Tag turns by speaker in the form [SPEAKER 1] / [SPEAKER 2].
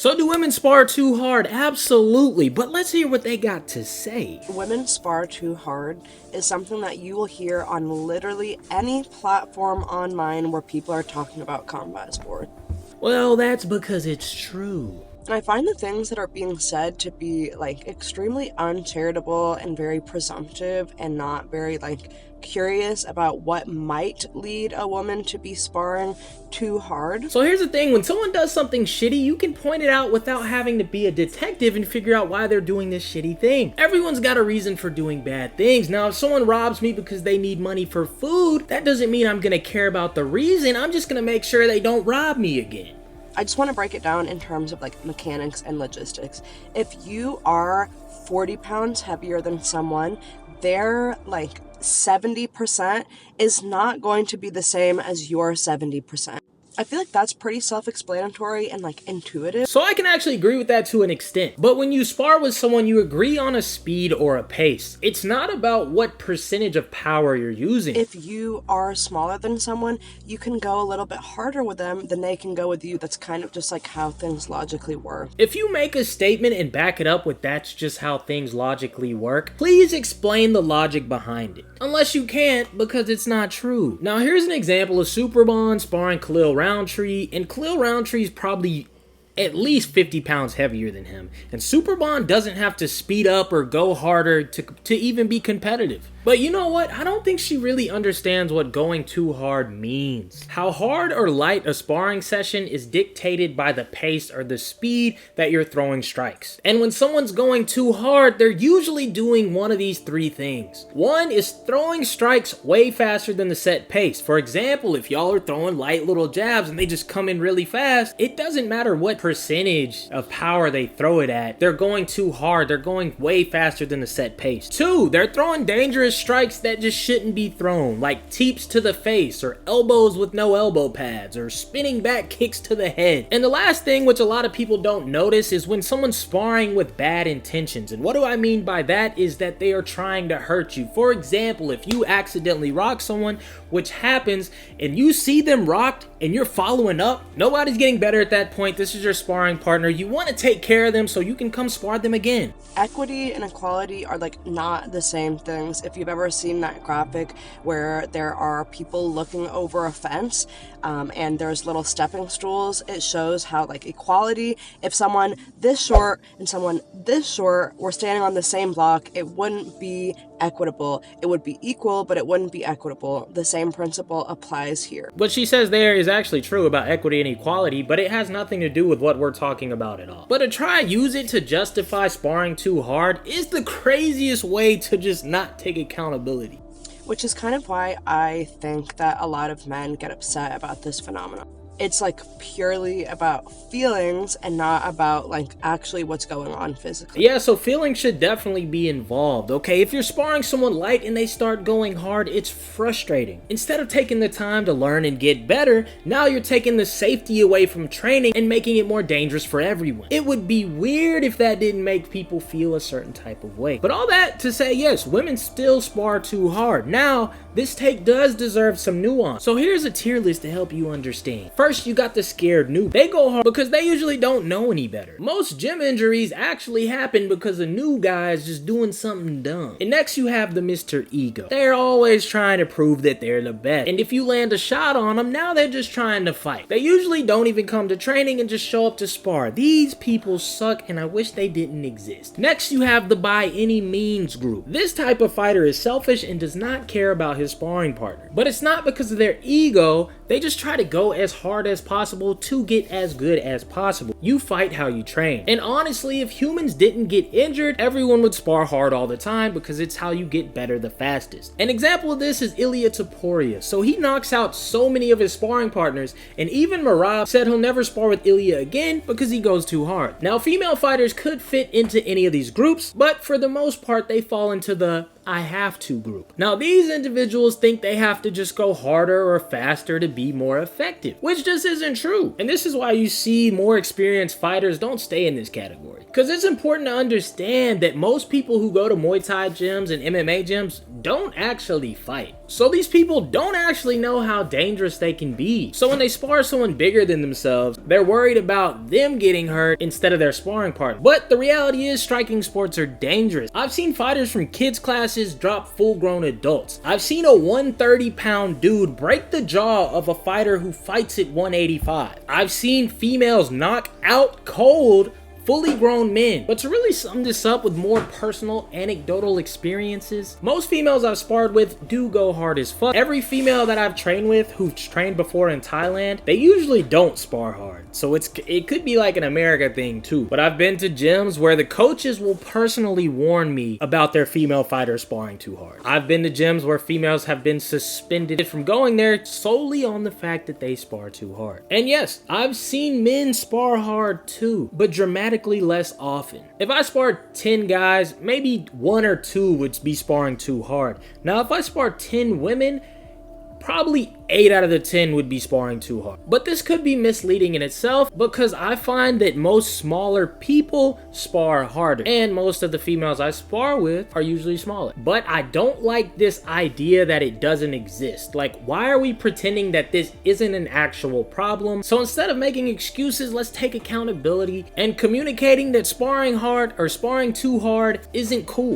[SPEAKER 1] So do women spar too hard? Absolutely, but let's hear what they got to say.
[SPEAKER 2] Women spar too hard is something that you will hear on literally any platform online where people are talking about combat sport.
[SPEAKER 1] Well, that's because it's true.
[SPEAKER 2] And I find the things that are being said to be extremely uncharitable and very presumptive and not very curious about what might lead a woman to be sparring too hard.
[SPEAKER 1] So here's the thing, when someone does something shitty, you can point it out without having to be a detective and figure out why they're doing this shitty thing. Everyone's got a reason for doing bad things. Now, if someone robs me because they need money for food, that doesn't mean I'm gonna care about the reason. I'm just gonna make sure they don't rob me again.
[SPEAKER 2] I just want to break it down in terms of mechanics and logistics. If you are 40 pounds heavier than someone, their 70% is not going to be the same as your 70%. I feel like that's pretty self-explanatory and intuitive.
[SPEAKER 1] So I can actually agree with that to an extent. But when you spar with someone, you agree on a speed or a pace. It's not about what percentage of power you're using.
[SPEAKER 2] If you are smaller than someone, you can go a little bit harder with them than they can go with you. That's kind of just how things logically work.
[SPEAKER 1] If you make a statement and back it up with that's just how things logically work, please explain the logic behind it. Unless you can't, because it's not true. Now here's an example of Superbond sparring Khalil Roundtree, and Khalil Roundtree's probably at least 50 pounds heavier than him, and Superbond doesn't have to speed up or go harder to even be competitive. But you know what? I don't think she really understands what going too hard means. How hard or light a sparring session is dictated by the pace or the speed that you're throwing strikes. And when someone's going too hard, they're usually doing one of these three things. One is throwing strikes way faster than the set pace. For example, if y'all are throwing light little jabs and they just come in really fast, it doesn't matter what percentage of power they throw it at, they're going too hard, they're going way faster than the set pace. Two, they're throwing dangerous strikes that just shouldn't be thrown, like teeps to the face or elbows with no elbow pads or spinning back kicks to the head. And the last thing, which a lot of people don't notice, is when someone's sparring with bad intentions. And what do I mean by that is that they are trying to hurt you. For example, if you accidentally rock someone, which happens, and you see them rocked and you're following up, nobody's getting better at that point. This is your sparring partner. You want to take care of them so you can come spar them again.
[SPEAKER 2] Equity and equality are not the same things. If you've ever seen that graphic where there are people looking over a fence and there's little stepping stools, it shows how equality, if someone this short and someone this short were standing on the same block, it wouldn't be equitable. It would be equal, but it wouldn't be equitable. The same principle applies here.
[SPEAKER 1] What she says there is actually true about equity and equality, but it has nothing to do with what we're talking about at all. But to try use it to justify sparring too hard is the craziest way to just not take accountability.
[SPEAKER 2] Which is kind of why I think that a lot of men get upset about this phenomenon. It's purely about feelings and not about actually what's going on physically.
[SPEAKER 1] Yeah, so feelings should definitely be involved, okay? If you're sparring someone light and they start going hard, it's frustrating. Instead of taking the time to learn and get better, now you're taking the safety away from training and making it more dangerous for everyone. It would be weird if that didn't make people feel a certain type of way. But all that to say, yes, women still spar too hard. Now, this take does deserve some nuance. So here's a tier list to help you understand. First, you got the scared noob. They go hard because they usually don't know any better. Most gym injuries actually happen because a new guy is just doing something dumb. And next you have the Mr. Ego. They're always trying to prove that they're the best. And if you land a shot on them, now they're just trying to fight. They usually don't even come to training and just show up to spar. These people suck and I wish they didn't exist. Next you have the by any means group. This type of fighter is selfish and does not care about his sparring partner. But it's not because of their ego, they just try to go as hard as possible to get as good as possible. You fight how you train. And honestly, if humans didn't get injured, everyone would spar hard all the time because it's how you get better the fastest. An example of this is Ilia Topuria. So he knocks out so many of his sparring partners, and even Merab said he'll never spar with Ilia again because he goes too hard. Now, female fighters could fit into any of these groups, but for the most part, they fall into the I have to group. Now, these individuals think they have to just go harder or faster to be more effective, which just isn't true. And this is why you see more experienced fighters don't stay in this category. Because it's important to understand that most people who go to Muay Thai gyms and MMA gyms don't actually fight. So these people don't actually know how dangerous they can be. So when they spar someone bigger than themselves, they're worried about them getting hurt instead of their sparring partner. But the reality is striking sports are dangerous. I've seen fighters from kids classes drop full-grown adults. I've seen a 130-pound dude break the jaw of a fighter who fights at 185. I've seen females knock out cold fully grown men. But to really sum this up with more personal anecdotal experiences, most females I've sparred with do go hard as fuck. Every female that I've trained with who's trained before in Thailand, they usually don't spar hard. So it could be like an America thing too. But I've been to gyms where the coaches will personally warn me about their female fighters sparring too hard. I've been to gyms where females have been suspended from going there solely on the fact that they spar too hard. And yes, I've seen men spar hard too, but dramatically less often. If I sparred 10 guys, maybe 1 or 2 would be sparring too hard. Now, if I spar 10 women, probably 8 out of the 10 would be sparring too hard. But this could be misleading in itself because I find that most smaller people spar harder, and most of the females I spar with are usually smaller. But I don't like this idea that it doesn't exist. Like, why are we pretending that this isn't an actual problem? So instead of making excuses, let's take accountability and communicating that sparring hard or sparring too hard isn't cool.